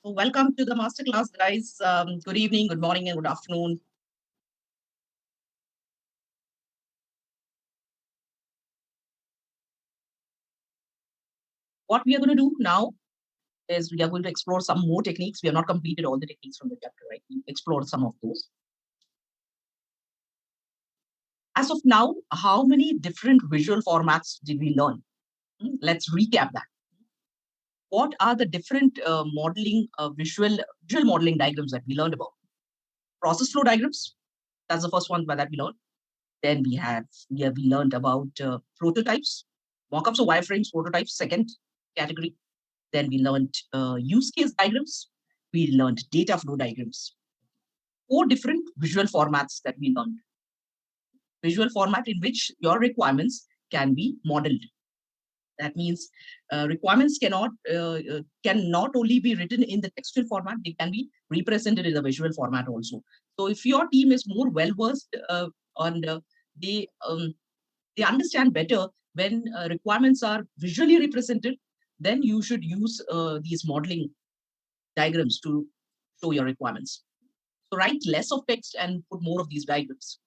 So welcome to the masterclass, guys. Good evening, good morning, and good afternoon. What we are going to do now is we are going to explore some more techniques. We have not completed all the techniques from the chapter, right? We explored some of those. As of now, how many different visual formats did we learn? Let's recap that. What are the different visual modeling diagrams that we learned about? Process flow diagrams. That's the first one that we learned. Then we learned about prototypes, mockups of wireframes, prototypes, second category. Then we learned use case diagrams. We learned data flow diagrams. Four different visual formats that we learned. Visual format in which your requirements can be modeled. That means requirements can not only be written in the textual format, they can be represented in the visual format also. So if your team is more well versed on they um, they understand better when requirements are visually represented, then you should use these modeling diagrams to show your requirements. So write less of text and put more of these diagrams.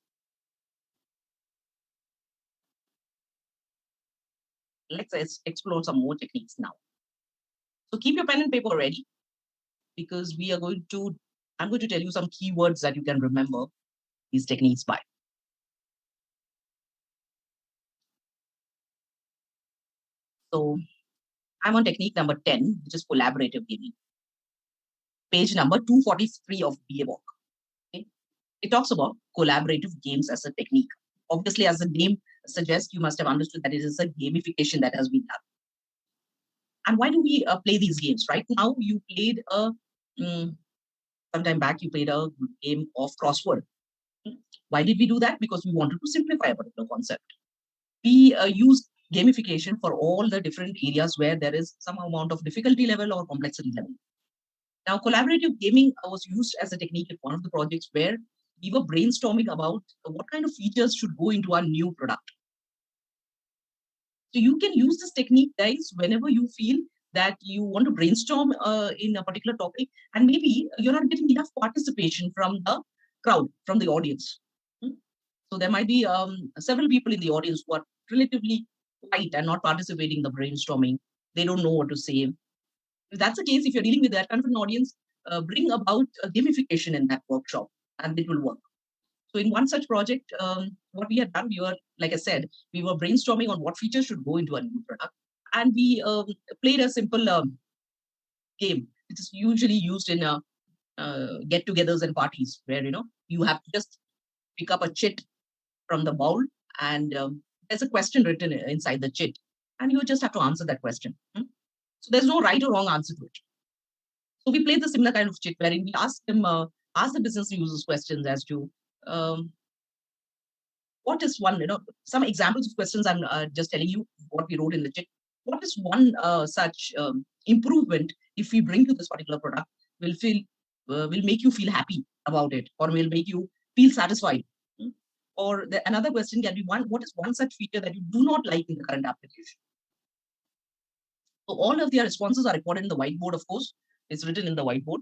Let's explore some more techniques now. So keep your pen and paper ready because I'm going to tell you some keywords that you can remember these techniques by. So I'm on technique number 10, which is collaborative gaming. Page number 243 of BA-Walk. Okay? It talks about collaborative games as a technique. Obviously, as the name suggests, you must have understood that it is a gamification that has been done. And why do we play these games? Right now, you played sometime back, you played a game of crossword. Why did we do that? Because we wanted to simplify a particular concept. We use gamification for all the different areas where there is some amount of difficulty level or complexity level. Now, collaborative gaming was used as a technique in one of the projects where we were brainstorming about what kind of features should go into our new product. So you can use this technique, guys, whenever you feel that you want to brainstorm in a particular topic, and maybe you're not getting enough participation from the crowd, from the audience. Hmm? So there might be several people in the audience who are relatively quiet and not participating in the brainstorming. They don't know what to say. If that's the case, if you're dealing with that kind of an audience, bring about gamification in that workshop, and it will work. So in one such project, what we had done, like I said, we were brainstorming on what features should go into a new product, and we played a simple game, which is usually used in get-togethers and parties, where you have to just pick up a chit from the bowl, and there's a question written inside the chit, and you just have to answer that question. So there's no right or wrong answer to it. So we played the similar kind of chit wherein we ask the business users questions as to um, what is one, some examples of questions I'm just telling you what we wrote in the check. What is one such improvement if we bring to this particular product will make you feel happy about it or will make you feel satisfied? Hmm? Or another question can be what is one such feature that you do not like in the current application? So all of their responses are recorded in the whiteboard, of course. It's written in the whiteboard.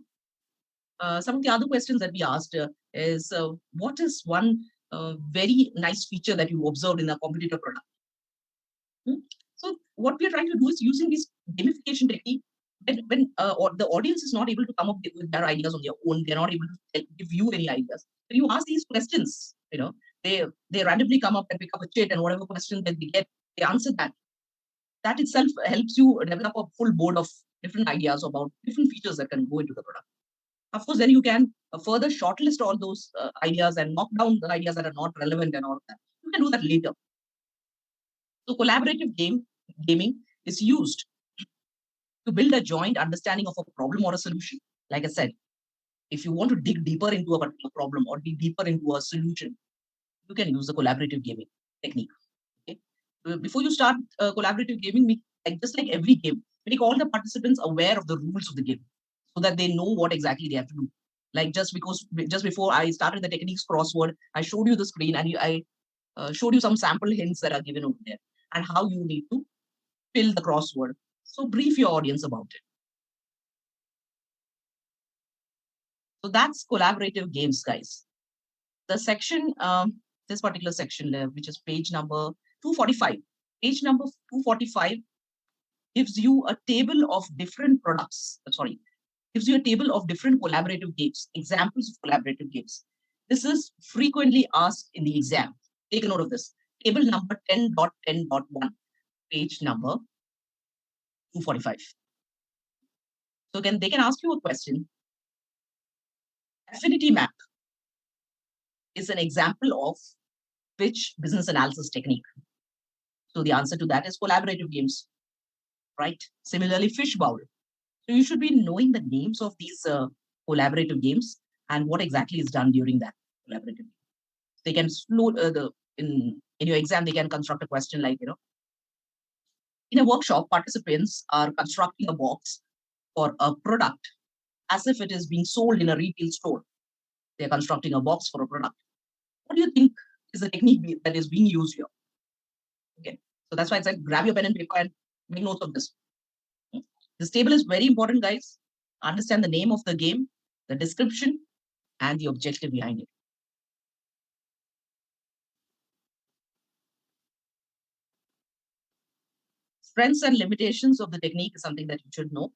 Some of the other questions that we asked is what is one very nice feature that you observed in a competitor product? Hmm? So what we are trying to do is using this gamification technique when or the audience is not able to come up with their ideas on their own, they're not able to give you any ideas. When you ask these questions, they randomly come up and pick up a chit and whatever question that they get, they answer that. That itself helps you develop a full board of different ideas about different features that can go into the product. Of course, then you can further shortlist all those ideas and knock down the ideas that are not relevant and all of that. You can do that later. So collaborative gaming is used to build a joint understanding of a problem or a solution. Like I said, if you want to dig deeper into a particular problem or dig deeper into a solution, you can use the collaborative gaming technique. Okay? Before you start collaborative gaming, just like every game, make all the participants aware of the rules of the game so that they know what exactly they have to do. Like just before I started the techniques crossword, I showed you the screen and I showed you some sample hints that are given over there and how you need to fill the crossword. So brief your audience about it. So that's collaborative games, guys. The section, this particular section, which is page number 245. Page number 245 gives you a table of different products. Sorry, gives you a table of different collaborative games, examples of collaborative games. This is frequently asked in the exam. Take a note of this. Table number 10.10.1, page number 245. So they can ask you a question. Affinity map is an example of which business analysis technique? So the answer to that is collaborative games, right? Similarly, fishbowl. So you should be knowing the names of these collaborative games and what exactly is done during that collaborative game. They can slow in your exam, they can construct a question like, in a workshop, participants are constructing a box for a product as if it is being sold in a retail store. They're constructing a box for a product. What do you think is the technique that is being used here? Okay, so that's why I said grab your pen and paper and make notes of this. This table is very important, guys. Understand the name of the game, the description, and the objective behind it. Strengths and limitations of the technique is something that you should know.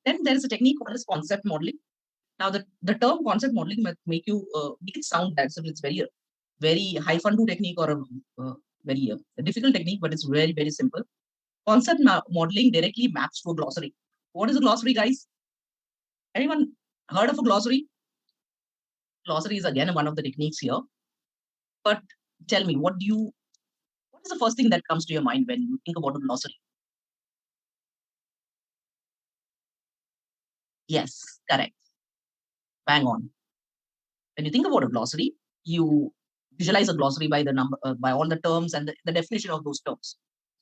Then there is a technique called as concept modeling. Now, the term concept modeling might make it sound as if it's very high fun technique or a very difficult technique, but it's very, very simple. Concept modeling directly maps to a glossary. What is a glossary, guys? Anyone heard of a glossary? Glossary is again one of the techniques here. But tell me, what is the first thing that comes to your mind when you think about a glossary? Yes, correct. Bang on. When you think about a glossary, you visualize a glossary by the number, by all the terms and the definition of those terms.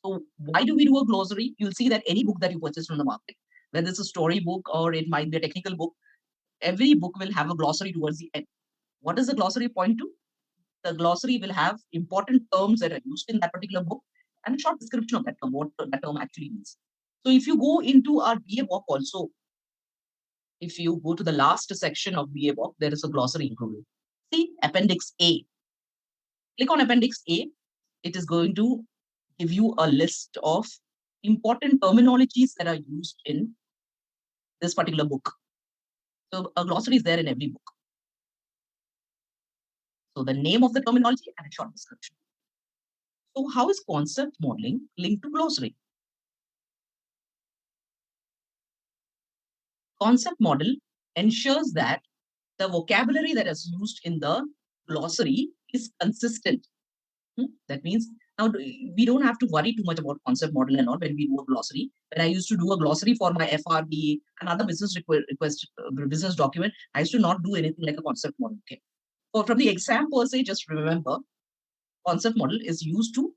So why do we do a glossary? You'll see that any book that you purchase from the market, whether it's a story book or it might be a technical book, every book will have a glossary towards the end. What does the glossary point to? The glossary will have important terms that are used in that particular book and a short description of that term, what that term actually means. So if you go into our BA book also, if you go to the last section of BA book, there is a glossary included. See Appendix A. Click on Appendix A. It is going to give you a list of important terminologies that are used in this particular book. So a glossary is there in every book. So the name of the terminology and a short description. So how is concept modeling linked to glossary? Concept model ensures that the vocabulary that is used in the glossary is consistent. That means now we don't have to worry too much about concept model and all when we do a glossary. When I used to do a glossary for my FRB and other business business document, I used to not do anything like a concept model. Okay. So from the exam per se, just remember, concept model is used to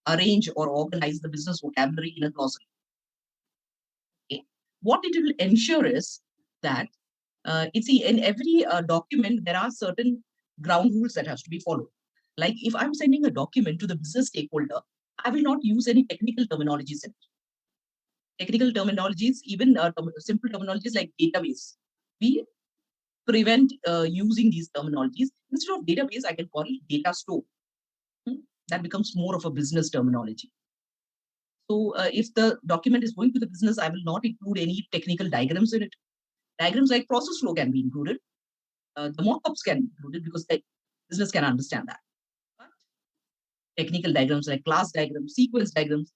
arrange or organize the business vocabulary in a glossary. Okay. What it will ensure is that in every document, there are certain ground rules that has to be followed. Like if I'm sending a document to the business stakeholder, I will not use any technical terminologies in it. Technical terminologies, even simple terminologies like database. We prevent using these terminologies. Instead of database, I can call it data store. That becomes more of a business terminology. So if the document is going to the business, I will not include any technical diagrams in it. Diagrams like process flow can be included. The mock-ups can be included because the business can understand that. But technical diagrams like class diagrams, sequence diagrams,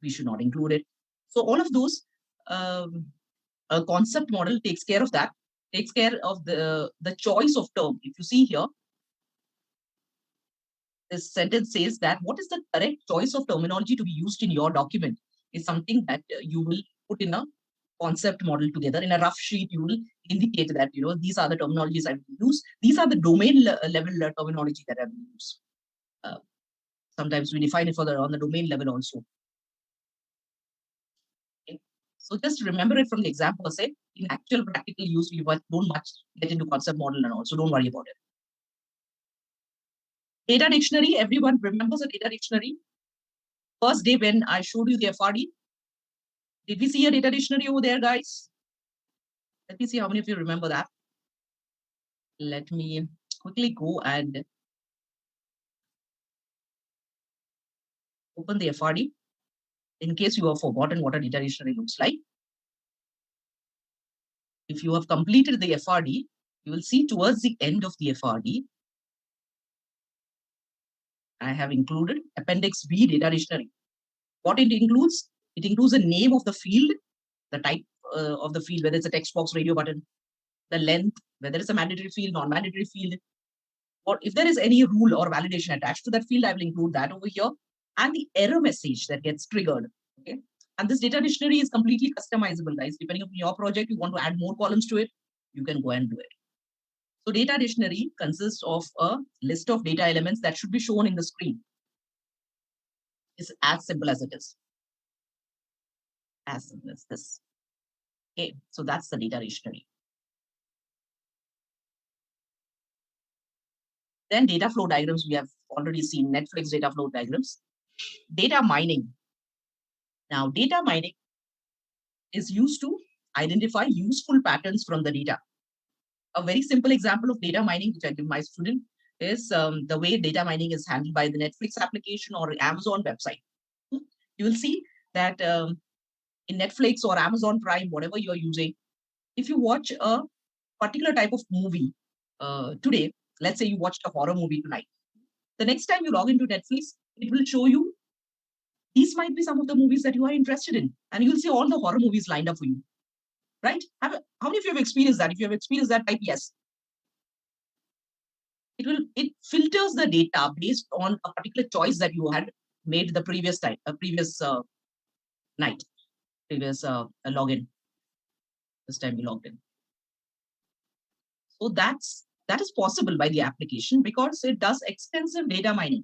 we should not include it. So all of those, a concept model takes care of that, takes care of the choice of term. If you see here, this sentence says that what is the correct choice of terminology to be used in your document is something that you will put in a concept model together. In a rough sheet, you will indicate that, these are the terminologies I will use. These are the domain level terminology that I will use. Sometimes we define it on the domain level also. Okay. So just remember it from the example per se. In actual practical use, we don't much get into concept model and also don't worry about it. Data dictionary, everyone remembers a data dictionary. First day when I showed you the FRD, did we see a data dictionary over there, guys? Let me see how many of you remember that. Let me quickly go and open the FRD in case you have forgotten what a data dictionary looks like. If you have completed the FRD, you will see towards the end of the FRD, I have included Appendix B data dictionary. What it includes the name of the field, the type of the field, whether it's a text box, radio button, the length, whether it's a mandatory field, non-mandatory field, or if there is any rule or validation attached to that field, I will include that over here, and the error message that gets triggered. Okay. And this data dictionary is completely customizable, guys. Depending on your project, you want to add more columns to it, you can go and do it. So data dictionary consists of a list of data elements that should be shown in the screen. It's as simple as it is. As simple as this. Okay, so that's the data dictionary. Then data flow diagrams, we have already seen Netflix data flow diagrams. Data mining. Now, data mining is used to identify useful patterns from the data. A very simple example of data mining, which I give my student, is the way data mining is handled by the Netflix application or Amazon website. You will see that in Netflix or Amazon Prime, whatever you're using, if you watch a particular type of movie today, let's say you watched a horror movie tonight, the next time you log into Netflix, it will show you these might be some of the movies that you are interested in, and you'll see all the horror movies lined up for you, right? How many of you have experienced that? If you have experienced that, type yes. It filters the data based on a particular choice that you had made the previous night, previous login. This time we logged in. So that is possible by the application because it does extensive data mining.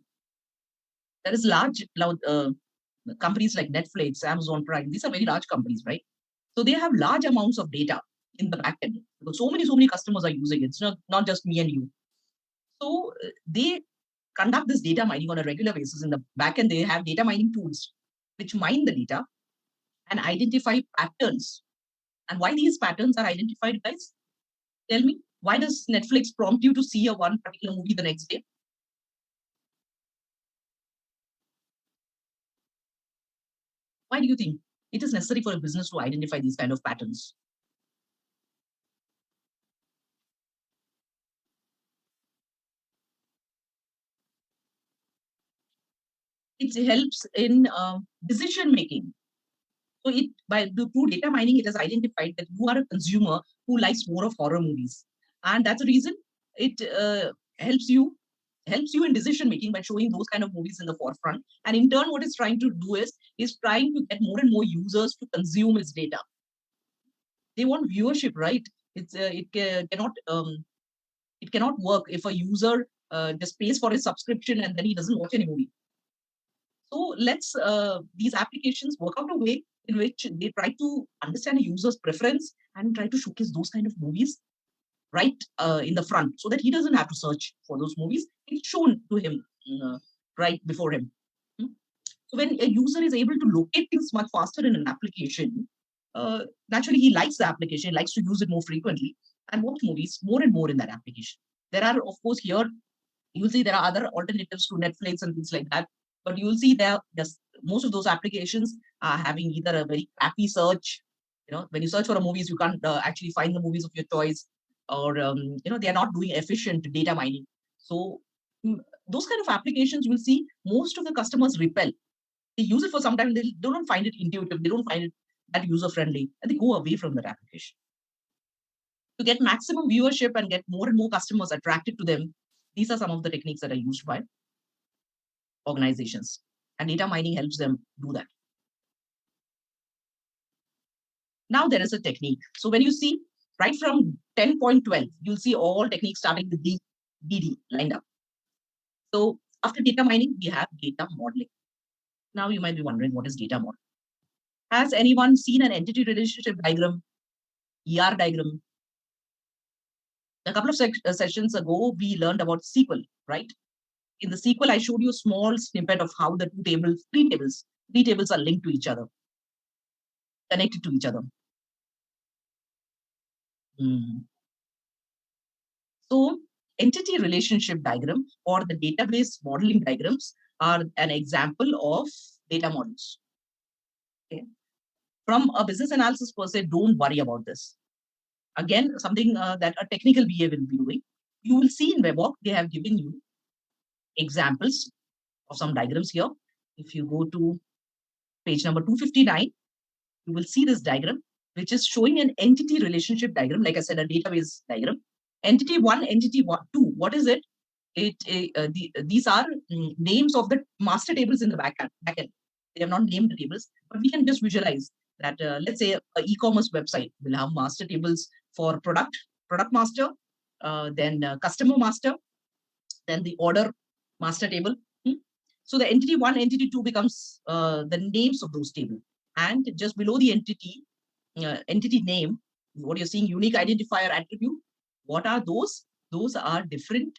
There is large companies like Netflix, Amazon Prime. These are very large companies, right? So they have large amounts of data in the backend because so many customers are using it. It's not just me and you. So they conduct this data mining on a regular basis. In the backend, they have data mining tools which mine the data and identify patterns. And why these patterns are identified, guys? Tell me, why does Netflix prompt you to see a one particular movie the next day? Why do you think it is necessary for a business to identify these kind of patterns? It helps in decision making. So through data mining, it has identified that you are a consumer who likes more of horror movies, and that's the reason it helps you in decision making by showing those kind of movies in the forefront. And in turn, what it's trying to do is trying to get more and more users to consume its data. They want viewership, right? It cannot work if a user just pays for his subscription and then he doesn't watch any movie. So let's these applications work out a way in which they try to understand a user's preference and try to showcase those kind of movies right in the front so that he doesn't have to search for those movies. It's shown to him right before him. So when a user is able to locate things much faster in an application, naturally he likes the application, likes to use it more frequently and watch movies more and more in that application. There are, of course, here you'll see there are other alternatives to Netflix and things like that. But you'll see there, most of those applications are having either a very crappy search. When you search for a movies, you can't actually find the movies of your choice, or they are not doing efficient data mining. So those kind of applications, you'll see most of the customers repel. They use it for some time, they don't find it intuitive, they don't find it that user friendly, and they go away from that application. To get maximum viewership and get more and more customers attracted to them, these are some of the techniques that are used by organizations, and data mining helps them do that. Now there is a technique. So when you see right from 10.12, you'll see all techniques starting with DD lined up. So after data mining, we have data modeling. Now you might be wondering, what is data modeling? Has anyone seen an entity relationship diagram, ER diagram? A couple of sessions ago, we learned about SQL, right? In the SQL, I showed you a small snippet of how the three tables are linked to each other, connected to each other. So entity relationship diagram or the database modeling diagrams are an example of data models. Okay. From a business analysis per se, don't worry about this. Again, something that a technical BA will be doing. You will see in Webwork, they have given you examples of some diagrams here. If you go to page number 259, you will see this diagram, which is showing an entity relationship diagram. Like I said, a database diagram. Entity one, entity one, two. What is it? These are names of the master tables in the backend. They are not named tables, but we can just visualize that. Let's say an e-commerce website will have master tables for product master, then customer master, then the order master table. So the entity one, entity two becomes the names of those tables, and just below the entity name, what you're seeing, unique identifier attribute. What are those? Those are different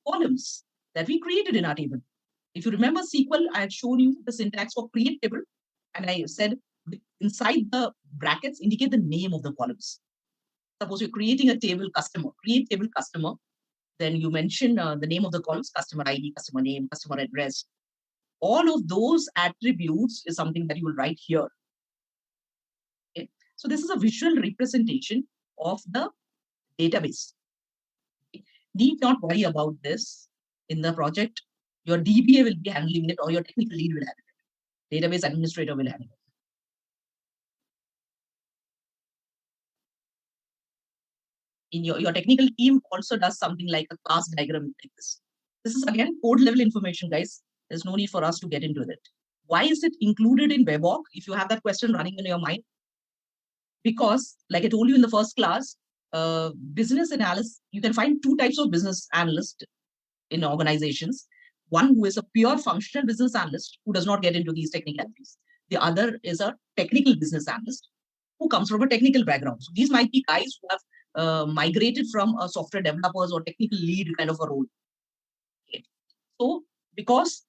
columns that we created in our table. If you remember SQL, I had shown you the syntax for create table, and I said inside the brackets indicate the name of the columns. Suppose you're creating a table customer, create table customer, then you mention the name of the columns, customer ID, customer name, customer address. All of those attributes is something that you will write here. Okay? So this is a visual representation of the database. Need not worry about this in the project. Your DBA will be handling it, or your technical lead will handle it. Database administrator will handle it. In your technical team also does something like a class diagram like this. This is again code level information, guys. There's no need for us to get into it. Why is it included in Webwork? If you have that question running in your mind, because like I told you in the first class, business analysts, you can find two types of business analysts in organizations. One who is a pure functional business analyst who does not get into these technicalities. The other is a technical business analyst who comes from a technical background. So these might be guys who have migrated from a software developers or technical lead kind of a role. Okay. So because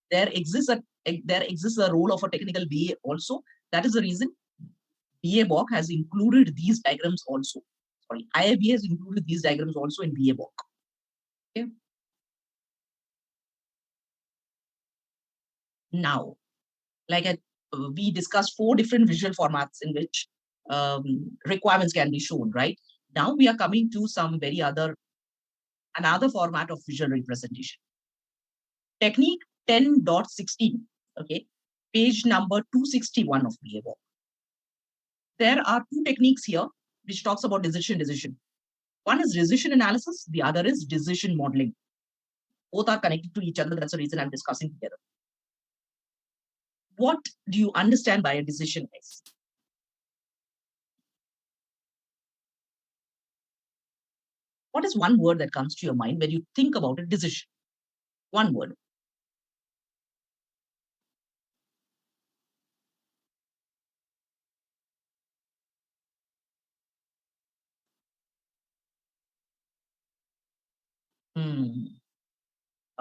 there exists a role of a technical BA also, that is the reason BA has included these diagrams also. Sorry, IIBA has included these diagrams also in BA. Okay. Now, like we discussed 4 different visual formats in which requirements can be shown, right? Now we are coming to some another format of visual representation. Technique 10.16, okay, page number 261 of BA. There are 2 techniques here which talks about decision. One is decision analysis, the other is decision modeling. Both are connected to each other. That's the reason I'm discussing together. What do you understand by a decision, guys? What is one word that comes to your mind when you think about a decision? One word.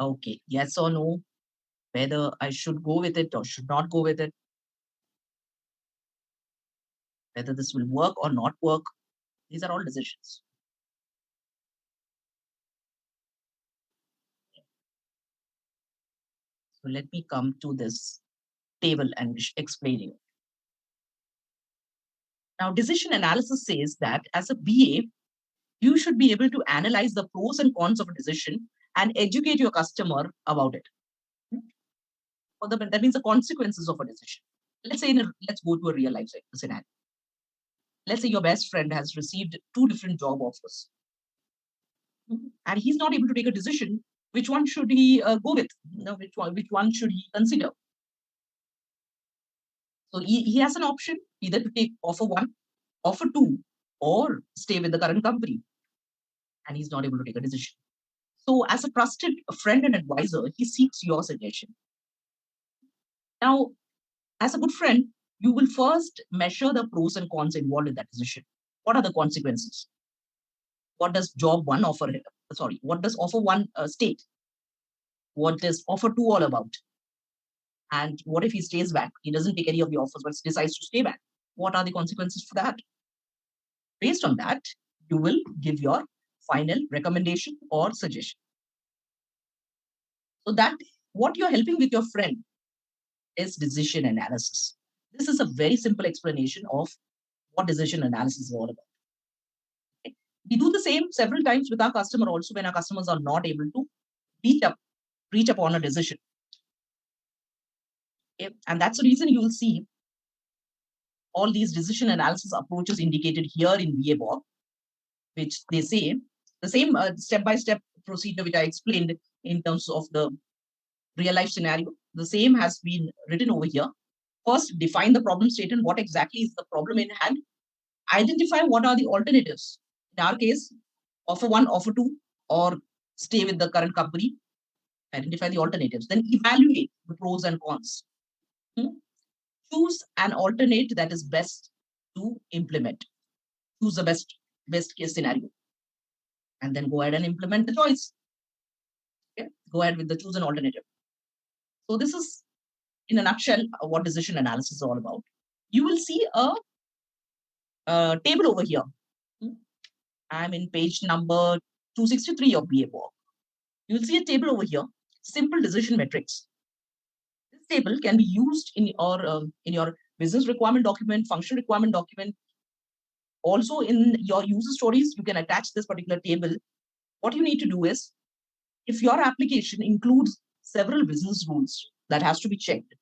Okay, yes or no? Whether I should go with it or should not go with it? Whether this will work or not work? These are all decisions. So let me come to this table and explain you. Now, decision analysis says that as a BA, you should be able to analyze the pros and cons of a decision and educate your customer about it. That means the consequences of a decision. Let's say, let's go to a real life scenario. Let's say your best friend has received 2 different job offers, and he's not able to take a decision. Which one should he go with? Which one should he consider? So he has an option either to take offer 1, offer 2, or stay with the current company, and he's not able to take a decision. So as a trusted friend and advisor, he seeks your suggestion. Now, as a good friend, you will first measure the pros and cons involved in that decision. What are the consequences? What does job 1 offer? Sorry, what does offer 1 state? What is offer 2 all about? And what if he stays back? He doesn't take any of the offers, but decides to stay back. What are the consequences for that? Based on that, you will give your final recommendation or suggestion. So that what you're helping with your friend is decision analysis. This is a very simple explanation of what decision analysis is all about. Okay? We do the same several times with our customer also when our customers are not able to reach upon a decision. Okay? And that's the reason you will see all these decision analysis approaches indicated here in VA-BOB, which they say the same step-by-step procedure which I explained in terms of the real life scenario. The same has been written over here. First, define the problem statement. What exactly is the problem in hand? Identify what are the alternatives. In our case, offer one, offer two, or stay with the current company. Identify the alternatives. Then evaluate the pros and cons. Choose an alternate that is best to implement. Choose the best case scenario. And then go ahead and implement the choice. Okay? Go ahead with the choose an alternative. So this is, in a nutshell, what decision analysis is all about. You will see a table over here. I'm in page number 263 of VA-BOB. You'll see a table over here, simple decision metrics. This table can be used in your business requirement document, function requirement document. Also in your user stories, you can attach this particular table. What you need to do is, if your application includes several business rules that has to be checked,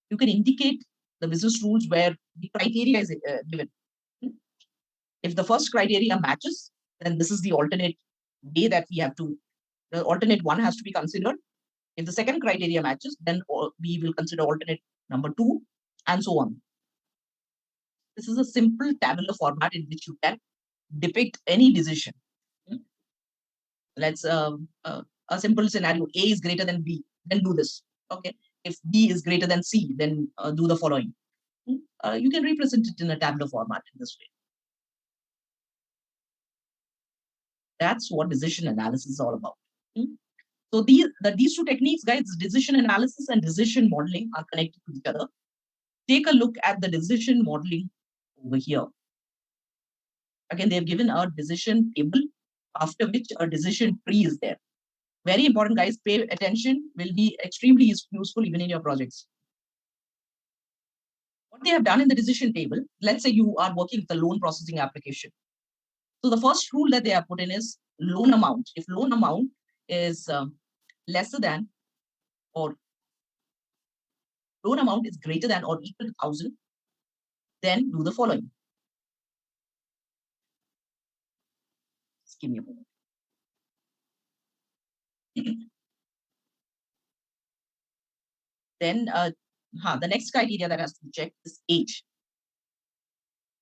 you can indicate the business rules where the criteria is given. If the first criteria matches, then this is the alternate way that we have to, the alternate one has to be considered. If the second criteria matches, then we will consider alternate number two, and so on. This is a simple tabular format in which you can depict any decision. Let's a simple scenario: A is greater than B, then do this. Okay. If B is greater than C, then do the following. You can represent it in a tabular format in this way. That's what decision analysis is all about. So these two techniques, guys, decision analysis and decision modeling, are connected to each other. Take a look at the decision modeling over here. Again, they've given a decision table, after which a decision tree is there. Very important, guys. Pay attention. Will be extremely useful even in your projects. What they have done in the decision table, let's say you are working with a loan processing application. So the first rule that they have put in is loan amount. If loan amount is lesser than or loan amount is greater than or equal to 1,000, then do the following. Just give me a moment. Then the next criteria that has to be checked is age.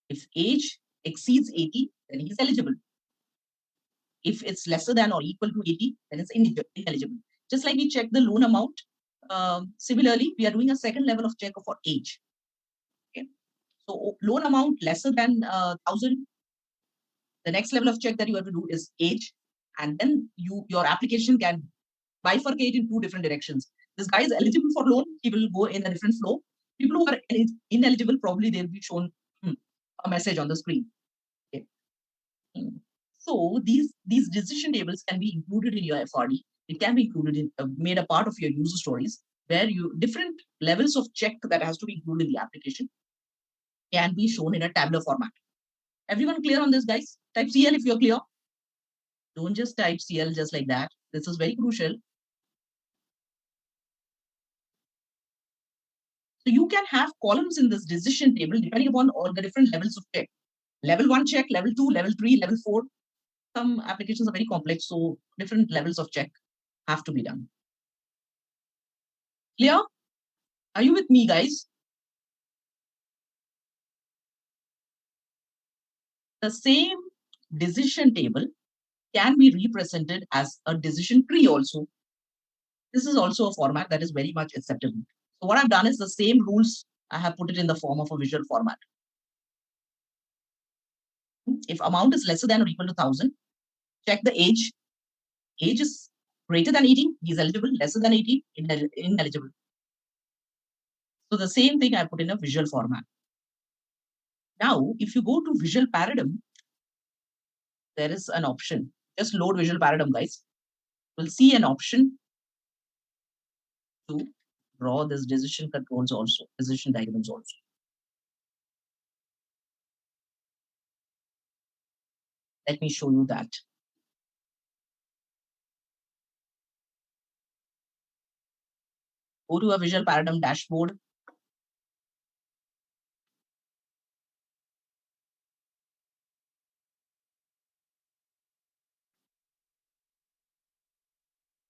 If age exceeds 80, then he is eligible. If it's lesser than or equal to 80, then it's ineligible. Just like we check the loan amount, similarly, we are doing a second level of check for age. Okay. So loan amount lesser than 1,000. The next level of check that you have to do is age, and then your application can bifurcate in two different directions. This guy is eligible for loan, he will go in a different flow. People who are ineligible, probably they'll be shown a message on the screen. Okay. So these decision tables can be included in your FRD. It can be included in made a part of your user stories, where you different levels of check that has to be included in the application can be shown in a tabular format. Everyone clear on this, guys? Type CL if you're clear. Don't just type CL just like that. This is very crucial. So you can have columns in this decision table depending upon all the different levels of check. Level 1 check, level 2, level 3, level 4. Some applications are very complex, so different levels of check have to be done. Clear? Are you with me, guys? The same decision table can be represented as a decision tree also. This is also a format that is very much acceptable. So what I've done is the same rules, I have put it in the form of a visual format. If amount is lesser than or equal to 1,000, check the age. Age is greater than 80, he is eligible. Lesser than 80, ineligible. So the same thing I put in a visual format. Now, if you go to visual paradigm, there is an option. Just load visual paradigm, guys. We'll see an option to draw this decision controls also, decision diagrams also. Let me show you that. Go to a visual paradigm dashboard.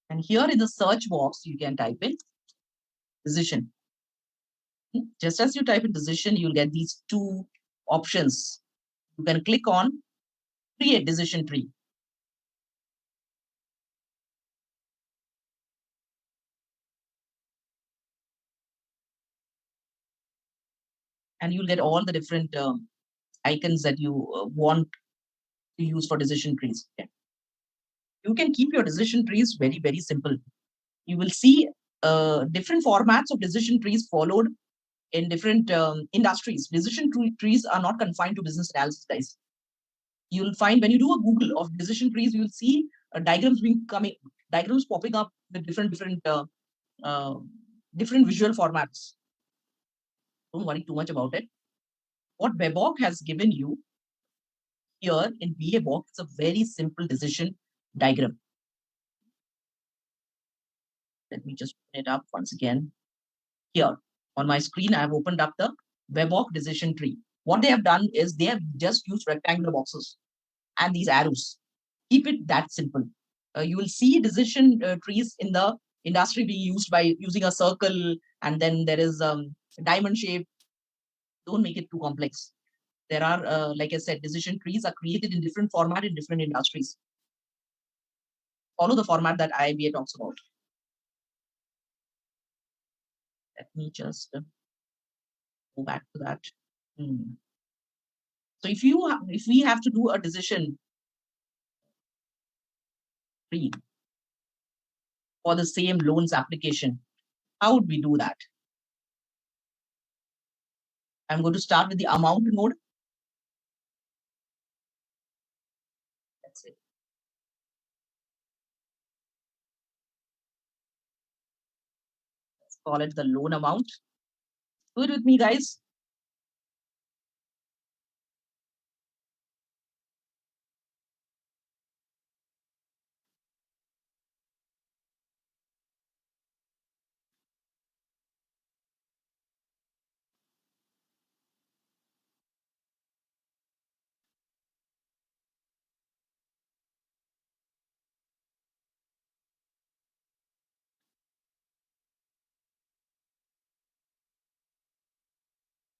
And here in the search box, you can type in decision. Just as you type in decision, you'll get these two options. You can click on create decision tree. And you'll get all the different icons that you want to use for decision trees. Yeah. You can keep your decision trees very, very simple. You will see different formats of decision trees followed in different industries. Decision trees are not confined to business analysis, guys. You'll find when you do a Google of decision trees, you'll see diagrams popping up with uh, different visual formats. Don't worry too much about it. What Webok has given you here in VA Box is a very simple decision diagram. Let me just open it up once again. Here on my screen, I have opened up the Webok decision tree. What they have done is they have just used rectangular boxes and these arrows. Keep it that simple. You will see decision trees in the industry being used by using a circle, and then there is diamond shape. Don't make it too complex. There are, like I said, decision trees are created in different format in different industries. Follow the format that IIBA talks about. Let me just go back to that. So if we have to do a decision tree for the same loans application, how would we do that? I'm going to start with the amount node. That's it. Let's call it the loan amount. Do it with me, guys.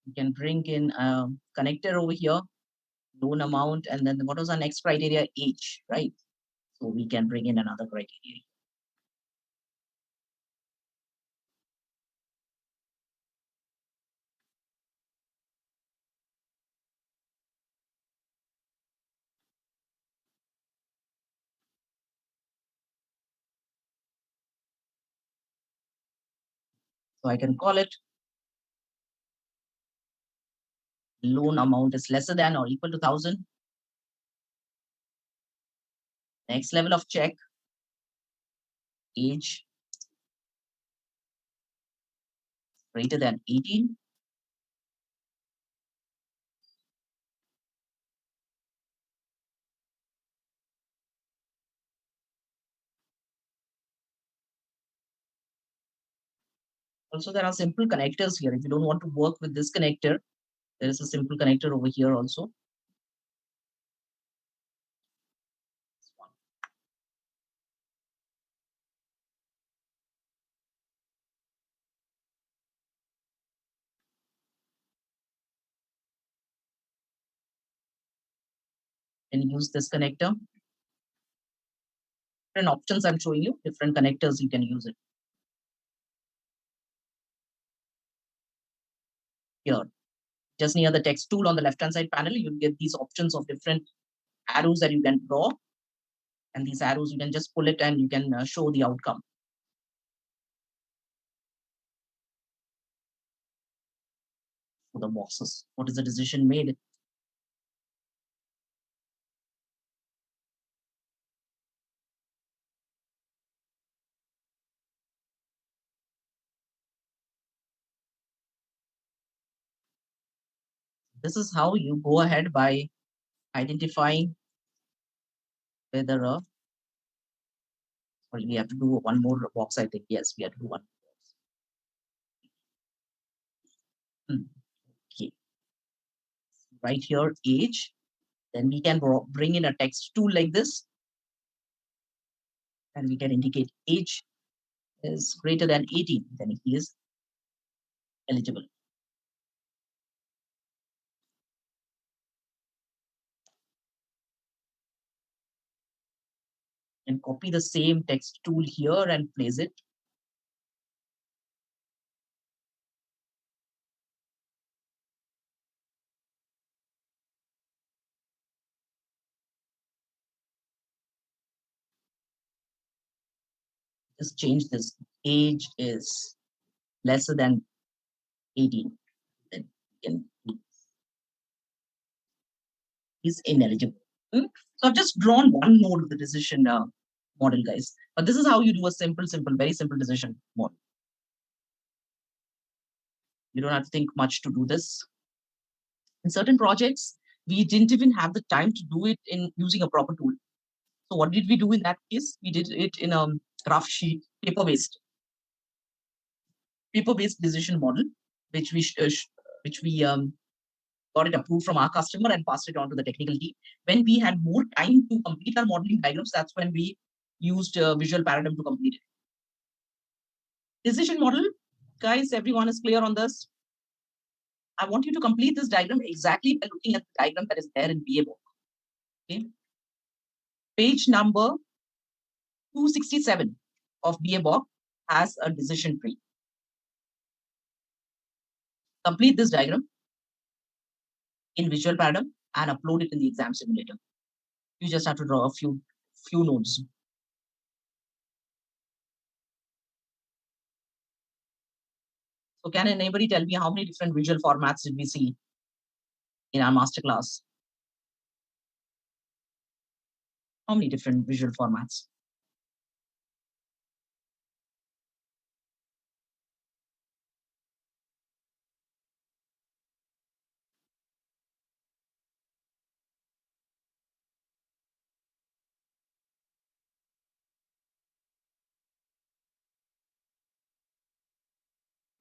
You can bring in a connector over here, loan amount, and then what was our next criteria? Age, right? So we can bring in another criteria. So I can call it loan amount is lesser than or equal to 1,000. Next level of check, age greater than 18. Also, there are simple connectors here. If you don't want to work with this connector, there is a simple connector over here also. And use this connector. Different options I'm showing you, different connectors you can use it. Here, just near the text tool on the left-hand side panel, you get these options of different arrows that you can draw. And these arrows, you can just pull it and you can show the outcome. For the boxes, what is the decision made? This is how you go ahead by identifying whether sorry, we have to do one more box, I think. Yes, we have to do one box. Okay. Right here, age. Then we can bring in a text tool like this. And we can indicate age is greater than 18, then he is eligible. And copy the same text tool here and place it. Just change this. Age is lesser than 18. Then he's ineligible. So I've just drawn one node of the decision model, guys. But this is how you do a simple, very simple decision model. You don't have to think much to do this. In certain projects, we didn't even have the time to do it in using a proper tool. So what did we do in that case? We did it in a rough sheet, paper-based decision model, which we got it approved from our customer and passed it on to the technical team. When we had more time to complete our modeling diagrams, that's when we used Visual Paradigm to complete it. Decision model, guys, everyone is clear on this? I want you to complete this diagram exactly by looking at the diagram that is there in BABOK. Okay. Page number 267 of BABOK has a decision tree. Complete this diagram in Visual Paradigm and upload it in the exam simulator. You just have to draw a few nodes. So can anybody tell me how many different visual formats did we see in our masterclass? How many different visual formats?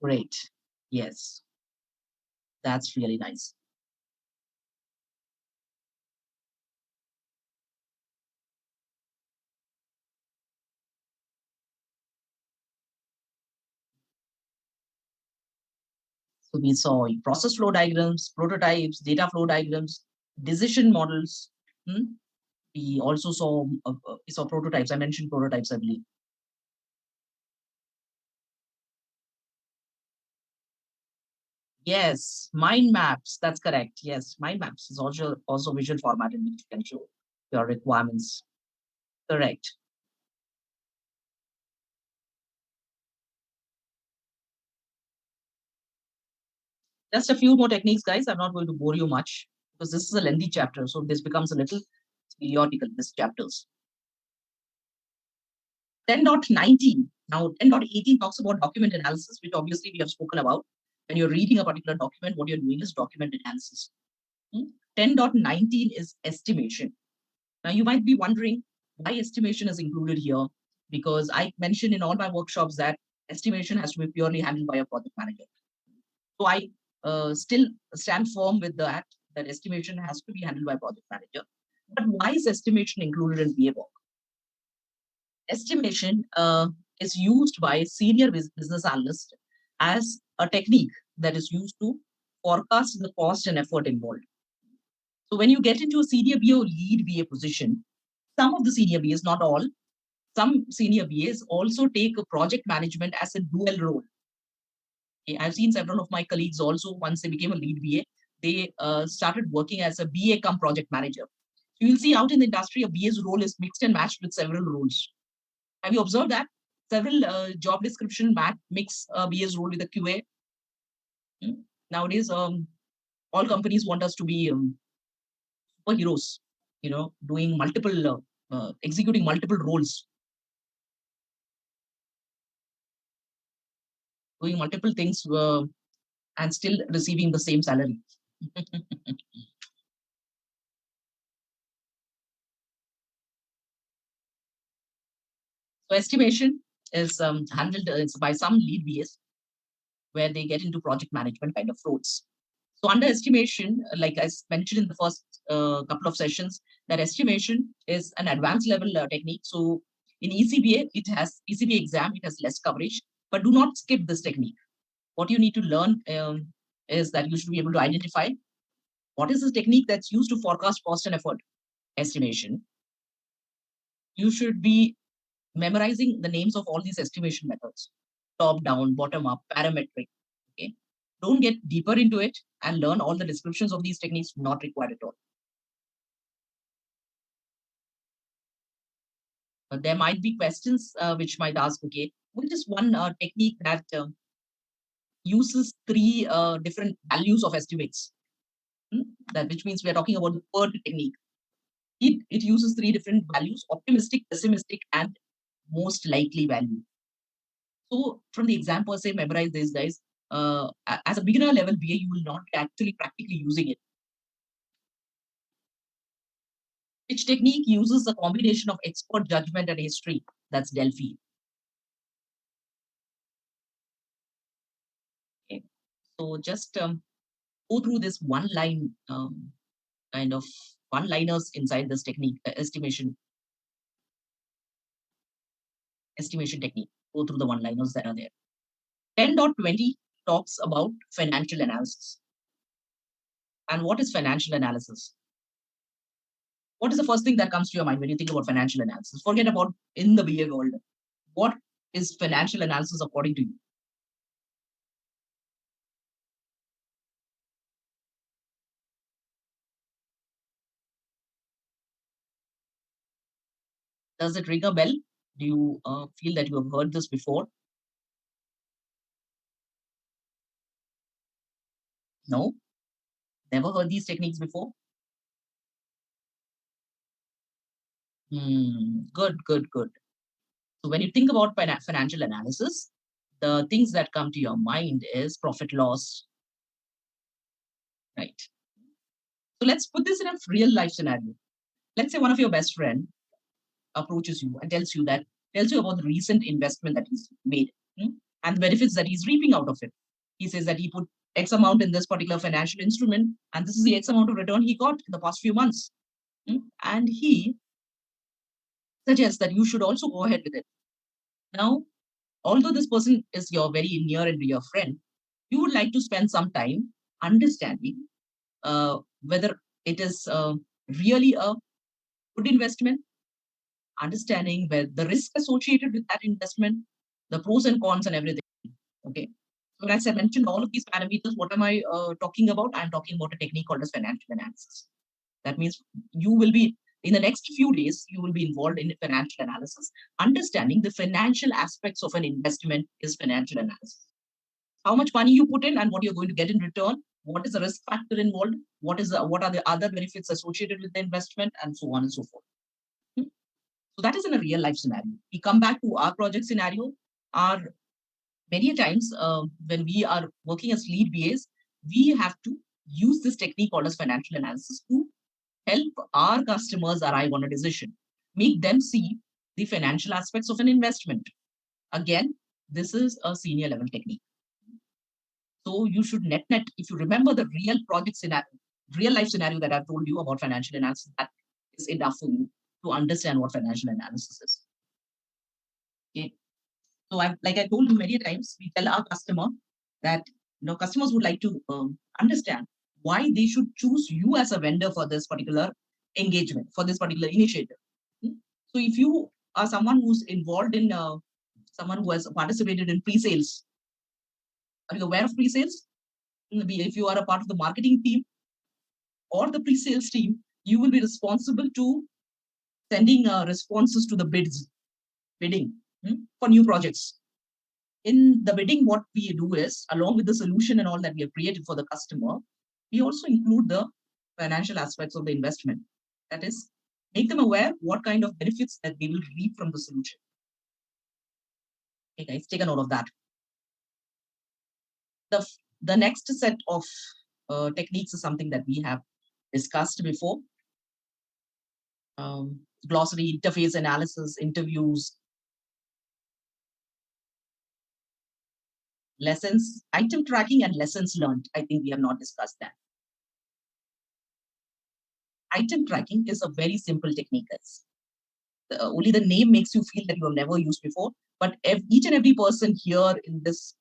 Great. Yes. That's really nice. So we saw process flow diagrams, prototypes, data flow diagrams, decision models. We also saw prototypes. I mentioned prototypes, I believe. Yes, mind maps. That's correct. Yes, mind maps is also visual format in which you can show your requirements. Correct. Just a few more techniques, guys. I'm not going to bore you much because this is a lengthy chapter. So this becomes a little periodical, this chapters. 10.19. Now, 10.18 talks about document analysis, which obviously we have spoken about. When you're reading a particular document, what you're doing is document analysis. 10.19 is estimation. Now, you might be wondering why estimation is included here, because I mentioned in all my workshops that estimation has to be purely handled by a project manager. So I still stand firm with that estimation has to be handled by project manager. But why is estimation included in BABOK? Estimation is used by senior business analysts as a technique that is used to forecast the cost and effort involved. So when you get into a senior BA or lead BA position, some of the senior BAs, not all, some senior BAs also take a project management as a dual role. Okay, I've seen several of my colleagues also, once they became a lead BA, they started working as a BA come project manager. So you'll see out in the industry, a BA's role is mixed and matched with several roles. Have you observed that? Several job description mix BA's role with a QA. Nowadays, all companies want us to be superheroes, doing multiple, executing multiple roles, doing multiple things and still receiving the same salary. So estimation is handled by some lead BAs where they get into project management kind of roles. So under estimation, like I mentioned in the first couple of sessions, that estimation is an advanced level technique. So in ECBA, it has ECBA exam, it has less coverage, but do not skip this technique. What you need to learn is that you should be able to identify what is the technique that's used to forecast cost and effort estimation. You should be memorizing the names of all these estimation methods, top down, bottom up, parametric. Okay. Don't get deeper into it and learn all the descriptions of these techniques, not required at all. But there might be questions which might ask, okay, what is one technique that uses three different values of estimates? That which means we are talking about the PERT technique. It uses three different values: optimistic, pessimistic, and most likely value. So from the exam per se, memorize these guys. As a beginner level BA, you will not actually practically using it. Which technique uses a combination of expert judgment and history? That's Delphi. Okay. So just go through this one line kind of one-liners inside this technique, estimation technique. Go through the one-liners that are there. 10.20 talks about financial analysis. And what is financial analysis? What is the first thing that comes to your mind when you think about financial analysis? Forget about in the BA world. What is financial analysis according to you? Does it ring a bell? Do you feel that you have heard this before? No? Never heard these techniques before? Good, good, good. So when you think about financial analysis, the things that come to your mind is profit loss, right? So let's put this in a real life scenario. Let's say one of your best friend approaches you and tells you about the recent investment that he's made, and the benefits that he's reaping out of it. He says that he put X amount in this particular financial instrument, and this is the X amount of return he got in the past few months. And he suggests that you should also go ahead with it. Now, although this person is your very near and dear friend, you would like to spend some time understanding whether it is really a good investment, understanding where the risk associated with that investment, the pros and cons and everything. Okay. So as I mentioned, all of these parameters, what am I talking about? I'm talking about a technique called as financial analysis. That means you will be, in the next few days, you will be involved in financial analysis. Understanding the financial aspects of an investment is financial analysis. How much money you put in and what you're going to get in return, what is the risk factor involved, what are the other benefits associated with the investment, and so on and so forth. So that is in a real life scenario. We come back to our project scenario. Our many times when we are working as lead BAs, we have to use this technique called as financial analysis to help our customers arrive on a decision, make them see the financial aspects of an investment. Again, this is a senior level technique. So you should net, if you remember the real project scenario, real life scenario that I've told you about financial analysis, that is enough for you to understand what financial analysis is. Okay. So like I told you many times, we tell our customer that customers would like to understand why they should choose you as a vendor for this particular engagement, for this particular initiative. So if you are someone who's involved in, someone who has participated in pre-sales, are you aware of pre-sales? If you are a part of the marketing team or the pre-sales team, you will be responsible to sending responses to the bidding for new projects. In the bidding, what we do is, along with the solution and all that we have created for the customer, we also include the financial aspects of the investment. That is, make them aware what kind of benefits that they will reap from the solution. Okay, guys, take a note of that. The next set of techniques is something that we have discussed before. Glossary, interface analysis, interviews, lessons, item tracking, and lessons learned. I think we have not discussed that. Item tracking is a very simple technique, guys. Only the name makes you feel that you have never used before. But each and every person here in this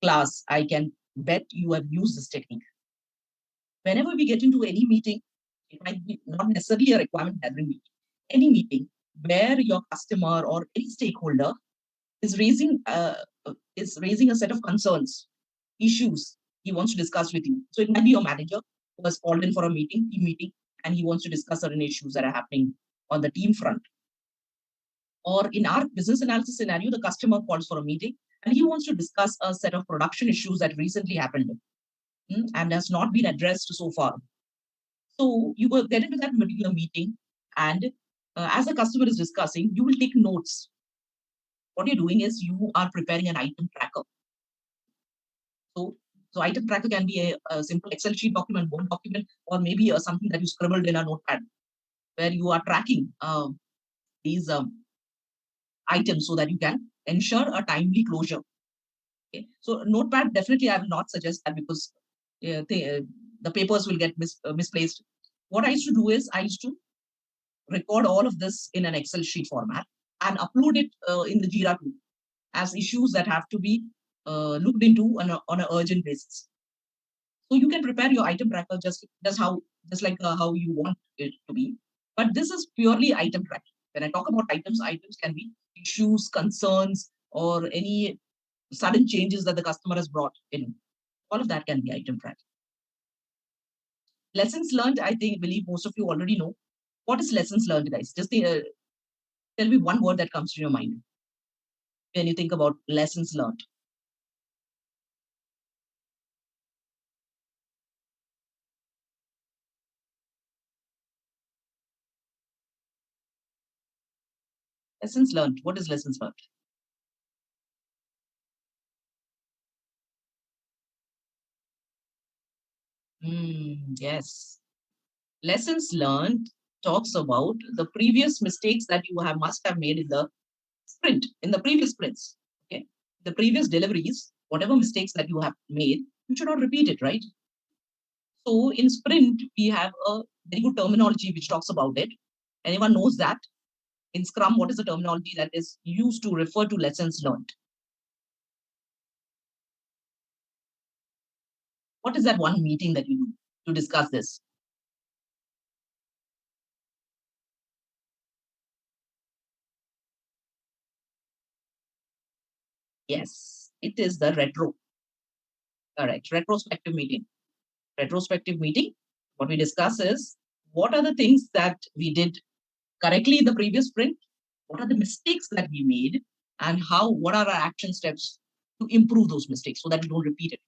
class, I can bet you have used this technique. Whenever we get into any meeting, it might be not necessarily a requirement gathering meeting, any meeting where your customer or any stakeholder is raising a set of concerns, issues he wants to discuss with you. So it might be your manager who has called in for a meeting, team meeting, and he wants to discuss certain issues that are happening on the team front. Or in our business analysis scenario, the customer calls for a meeting and he wants to discuss a set of production issues that recently happened and has not been addressed so far. So you will get into that particular meeting, and as the customer is discussing, you will take notes. What you're doing is you are preparing an item tracker. So item tracker can be a simple Excel sheet document, Word document, or maybe something that you scribbled in a notepad, where you are tracking these items so that you can ensure a timely closure. Okay. So notepad, definitely I will not suggest that, because the papers will get misplaced. What I used to do is I used to record all of this in an Excel sheet format and upload it in the Jira tool as issues that have to be looked into on an urgent basis. So you can prepare your item tracker just like how you want it to be. But this is purely item tracking. When I talk about items can be issues, concerns, or any sudden changes that the customer has brought in. All of that can be item tracking. Lessons learned, I believe most of you already know. What is lessons learned, guys? Just tell me one word that comes to your mind when you think about lessons learned. Lessons learned. What is lessons learned? Yes. Lessons learned talks about the previous mistakes that you must have made in the sprint, in the previous sprints. Okay. The previous deliveries, whatever mistakes that you have made, you should not repeat it, right? So in sprint, we have a very good terminology which talks about it. Anyone knows that? In Scrum, what is the terminology that is used to refer to lessons learned? What is that one meeting that you do to discuss this? Yes, it is the retro. Correct. Retrospective meeting. Retrospective meeting. What we discuss is what are the things that we did correctly in the previous sprint? What are the mistakes that we made? And what are our action steps to improve those mistakes so that we don't repeat it?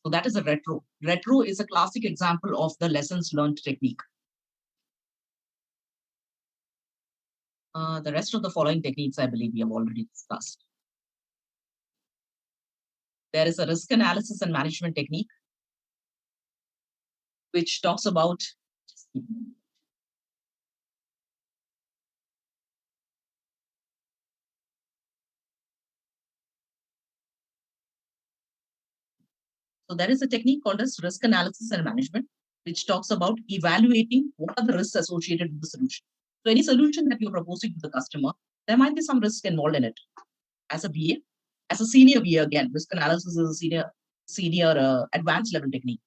So that is a retro. Retro is a classic example of the lessons learned technique. The rest of the following techniques, I believe we have already discussed. There is a risk analysis and management technique, which talks about, so there is a technique called as risk analysis and management, which talks about evaluating what are the risks associated with the solution. So any solution that you're proposing to the customer, there might be some risk involved in it. As a BA, as a senior BA, again, risk analysis is a senior advanced level technique.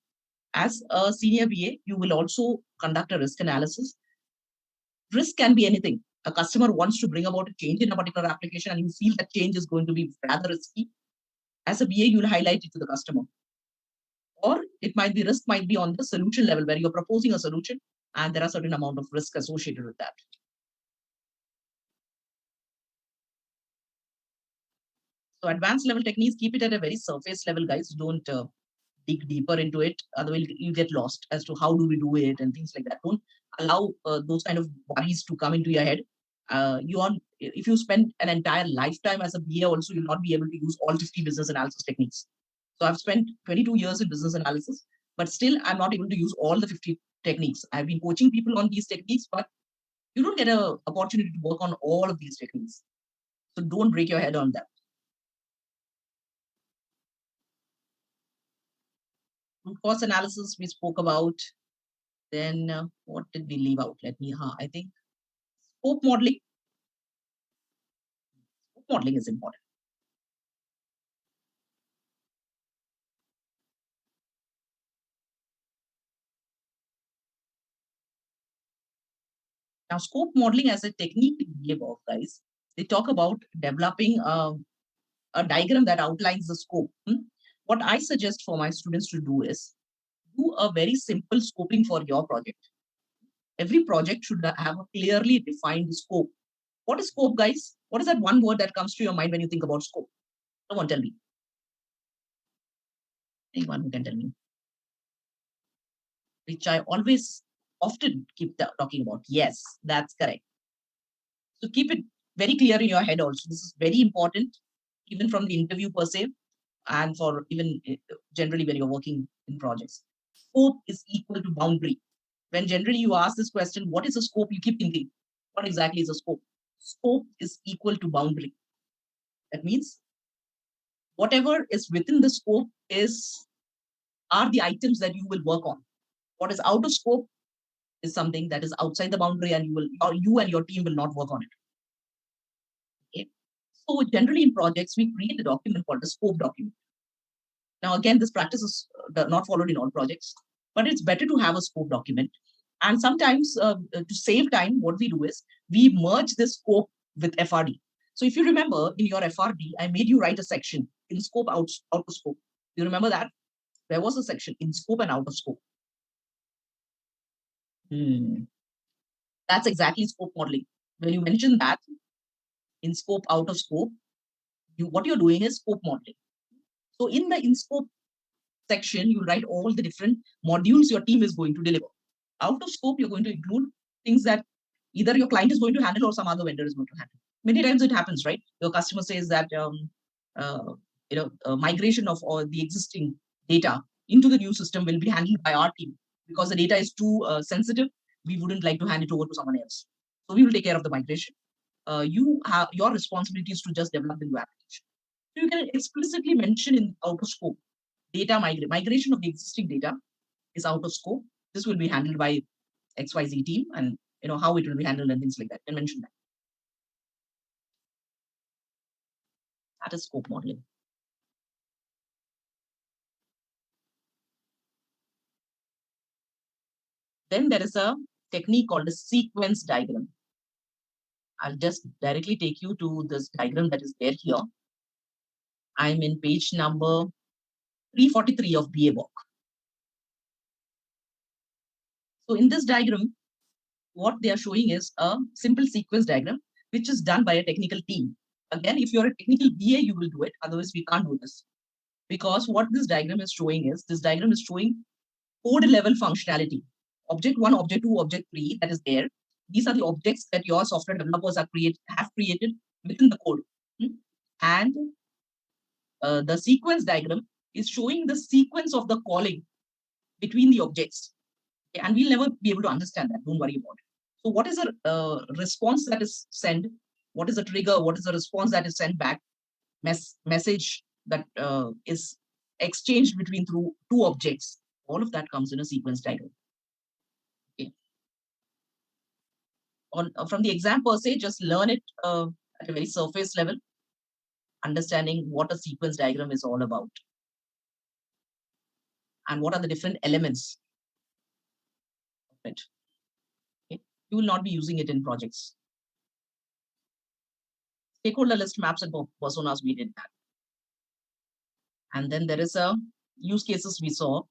As a senior BA, you will also conduct a risk analysis. Risk can be anything. A customer wants to bring about a change in a particular application and you feel that change is going to be rather risky. As a BA, you'll highlight it to the customer. Or it might be risk might be on the solution level where you're proposing a solution and there are certain amount of risk associated with that. So advanced level techniques, keep it at a very surface level, guys. Don't dig deeper into it. Otherwise, you get lost as to how do we do it and things like that. Don't allow those kind of worries to come into your head. If you spend an entire lifetime as a BA, also you'll not be able to use all 50 business analysis techniques. So I've spent 22 years in business analysis. but still I'm not able to use all the 50 techniques. I've been coaching people on these techniques, but you don't get an opportunity to work on all of these techniques. So don't break your head on that. Root cause analysis we spoke about. Then what did we leave out? I think scope modeling. Scope modeling is important. Now, scope modeling as a technique to give off, guys, they talk about developing a diagram that outlines the scope. What I suggest for my students to do is do a very simple scoping for your project. Every project should have a clearly defined scope. What is scope, guys? What is that one word that comes to your mind when you think about scope? Someone tell me. Anyone who can tell me? Which I always often keep talking about. Yes, that's correct. So keep it very clear in your head also. This is very important, even from the interview per se, and for even generally when you're working in projects. Scope is equal to boundary. When generally you ask this question, what is the scope? You keep thinking, what exactly is the scope? Scope is equal to boundary. That means whatever is within the scope are the items that you will work on. What is out of scope is something that is outside the boundary, and you and your team will not work on it. Okay? So generally in projects, we create a document called a scope document. Now, again, this practice is not followed in all projects, but it's better to have a scope document. And sometimes to save time, what we do is we merge this scope with FRD. So if you remember in your FRD, I made you write a section in scope, out of scope. You remember that? There was a section in scope and out of scope. That's exactly scope modeling. When you mention that in scope, out of scope, what you're doing is scope modeling. So in the in scope section, you write all the different modules your team is going to deliver. Out of scope, you're going to include things that either your client is going to handle or some other vendor is going to handle. Many times it happens, right? Your customer says that migration of all the existing data into the new system will be handled by our team because the data is too sensitive. We wouldn't like to hand it over to someone else. So we will take care of the migration. Your responsibility is to just develop the new application. So you can explicitly mention in out of scope data migration of the existing data is out of scope. This will be handled by XYZ team, and how it will be handled and things like that. And mention that. That is scope modeling. Then there is a technique called a sequence diagram. I'll just directly take you to this diagram that is there here. I'm in page number 343 of BA book. So in this diagram, what they are showing is a simple sequence diagram, which is done by a technical team. Again, if you're a technical BA, you will do it. Otherwise, we can't do this. Because what this diagram is showing is, this diagram is showing code level functionality. Object 1, Object 2, Object 3, that is there. These are the objects that your software developers have created within the code. And the sequence diagram is showing the sequence of the calling between the objects. Okay? And we'll never be able to understand that. Don't worry about it. So what is a response that is sent? What is the trigger? What is the response that is sent back? Message that is exchanged between through two objects. All of that comes in a sequence diagram. Okay. From the exam per se, just learn it at a very surface level, understanding what a sequence diagram is all about and what are the different elements of it. Okay. You will not be using it in projects. Stakeholder list maps and personas, we did that. And then there is a use cases we saw,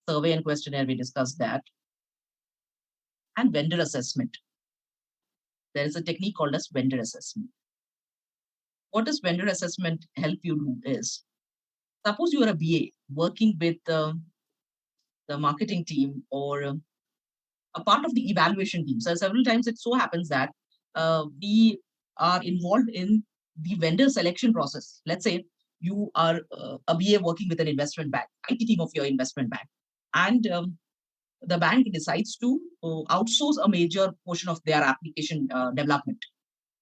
survey and questionnaire, we discussed that. And vendor assessment. There is a technique called as vendor assessment. What does vendor assessment help you do is, suppose you are a BA working with the marketing team or a part of the evaluation team. So several times it so happens that we are involved in the vendor selection process. Let's say you are a BA working with an investment bank, IT team of your investment bank. and the bank decides to outsource a major portion of their application development,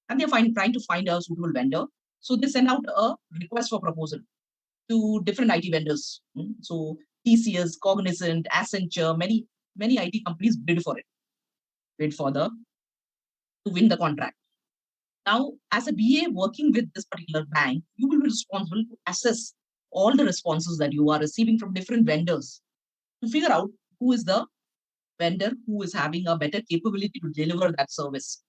and they're trying to find a suitable vendor. So they send out a request for proposal to different IT vendors. So TCS, Cognizant, Accenture, many IT companies bid for it, bid for the to win the contract. Now, as a BA working with this particular bank, you will be responsible to assess all the responses that you are receiving from different vendors to figure out who is the vendor who is having a better capability to deliver that service.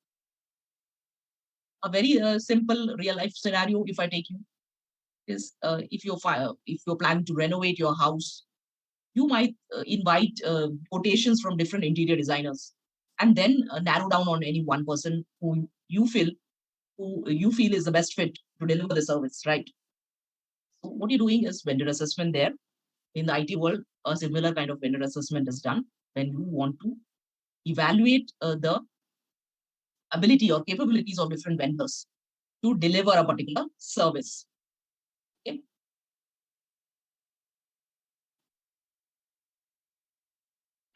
A very simple real life scenario, if I take you, is if you're planning to renovate your house, you might invite quotations from different interior designers, and then narrow down on any one person who you feel is the best fit to deliver the service, right? So what you're doing is vendor assessment there. In the IT world, a similar kind of vendor assessment is done when you want to evaluate the ability or capabilities of different vendors to deliver a particular service. Okay.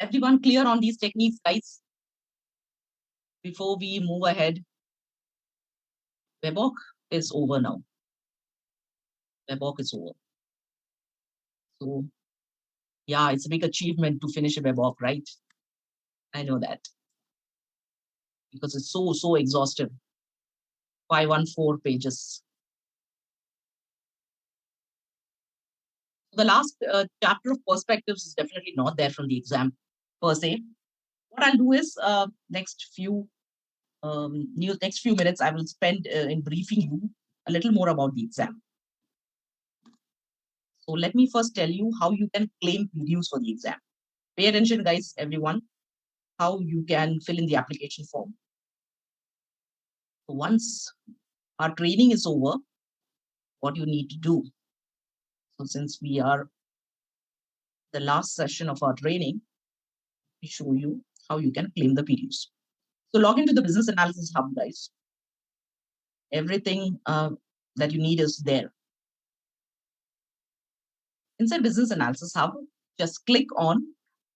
Everyone clear on these techniques, guys? Before we move ahead, WebOC is over now. WebOC is over. So yeah, it's a big achievement to finish a WebOC, right? I know that because it's so exhaustive. 514 pages. The last chapter of perspectives is definitely not there from the exam per se. What I'll do is next few minutes I will spend in briefing you a little more about the exam. So let me first tell you how you can claim PDUs for the exam. Pay attention, guys, everyone, how you can fill in the application form. So once our training is over, what you need to do. So since we are the last session of our training, we show you how you can claim the PDUs. So log into the Business Analysis Hub, guys. Everything that you need is there. Inside Business Analysis Hub, just click on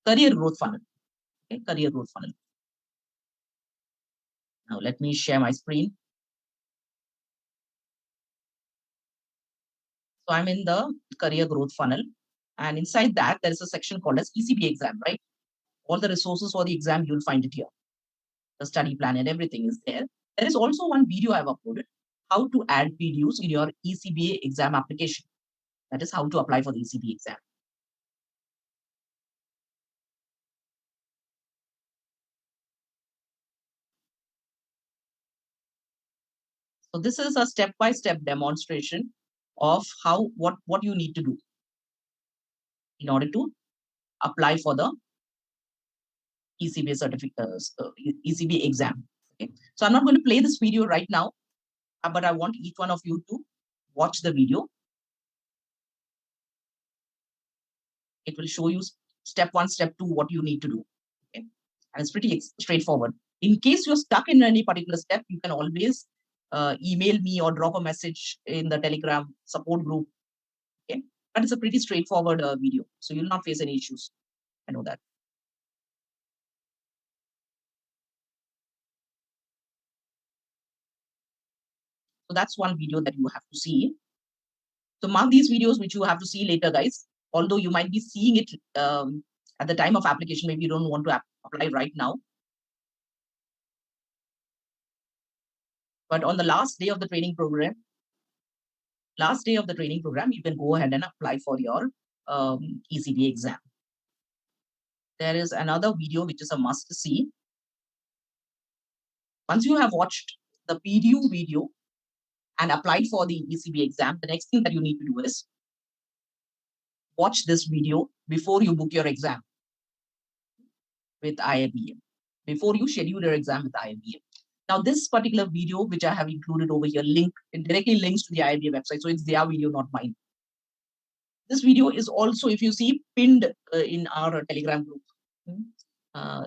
Career Growth Funnel. Okay, Career Growth Funnel. Now let me share my screen. So I'm in the Career Growth Funnel, and inside that there is a section called as ECB exam, right? All the resources for the exam, you'll find it here. The study plan and everything is there. There is also one video I've uploaded, how to add PDUs in your ECBA exam application. That is how to apply for the ECB exam. So this is a step-by-step demonstration of what you need to do in order to apply for the ECBA ECBA exam. Okay. So I'm not going to play this video right now, but I want each one of you to watch the video. It will show you step 1, step 2, what you need to do. Okay. And it's pretty straightforward. In case you're stuck in any particular step, you can always email me or drop a message in the Telegram support group. Okay. But it's a pretty straightforward video. So you'll not face any issues. I know that. So that's one video that you have to see. So mark these videos, which you have to see later, guys. Although you might be seeing it at the time of application, maybe you don't want to apply right now. But on the last day of the training program, you can go ahead and apply for your ECBA exam. There is another video which is a must see. Once you have watched the PDU video and applied for the ECBA exam, the next thing that you need to do is watch this video before you book your exam with IIBM, before you schedule your exam with IIBM. Now, this particular video, which I have included over here, it directly links to the IIBM website. So it's their video, not mine. This video is also, if you see, pinned in our Telegram group.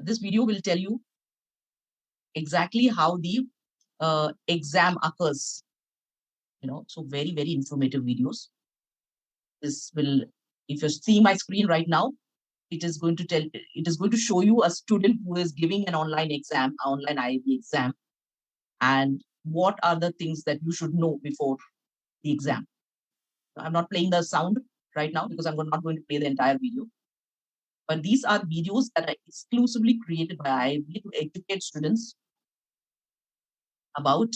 This video will tell you exactly how the exam occurs. So very informative videos. This will, if you see my screen right now, it is going to show you a student who is giving an online exam, online IIB exam, and what are the things that you should know before the exam. I'm not playing the sound right now because I'm not going to play the entire video. But these are videos that are exclusively created by IIB to educate students about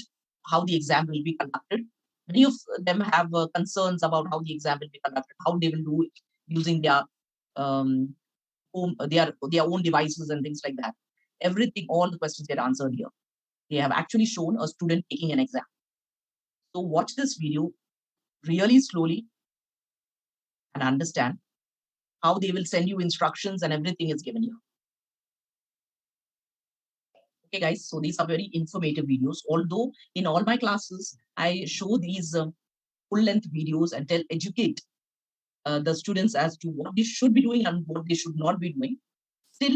how the exam will be conducted. Many of them have concerns about how the exam will be conducted, how they will do it using their their own devices and things like that. Everything, all the questions get answered here. They have actually shown a student taking an exam. So watch this video really slowly and understand how they will send you instructions and everything is given here. Okay, guys, so these are very informative videos. Although in all my classes, I show these full-length videos and educate the students as to what they should be doing and what they should not be doing. Still,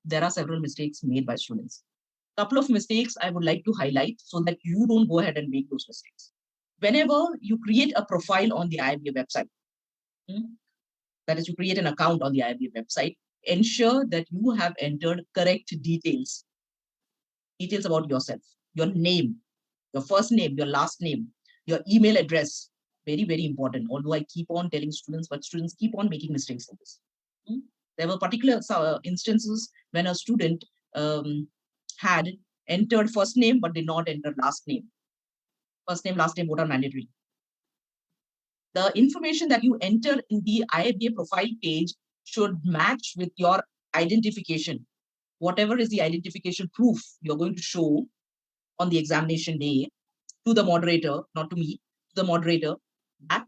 there are several mistakes made by students. Couple of mistakes I would like to highlight so that you don't go ahead and make those mistakes. Whenever you create a profile on the IIB website, that is, you create an account on the IIB website, ensure that you have entered correct details about yourself, your name, your first name, your last name, your email address. Very, very important. Although I keep on telling students, but students keep on making mistakes in this. There were particular instances when a student had entered first name but did not enter last name. First name, last name, both are mandatory. The information that you enter in the IIBA profile page should match with your identification. Whatever is the identification proof you're going to show on the examination day to the moderator, not to me, to the moderator, that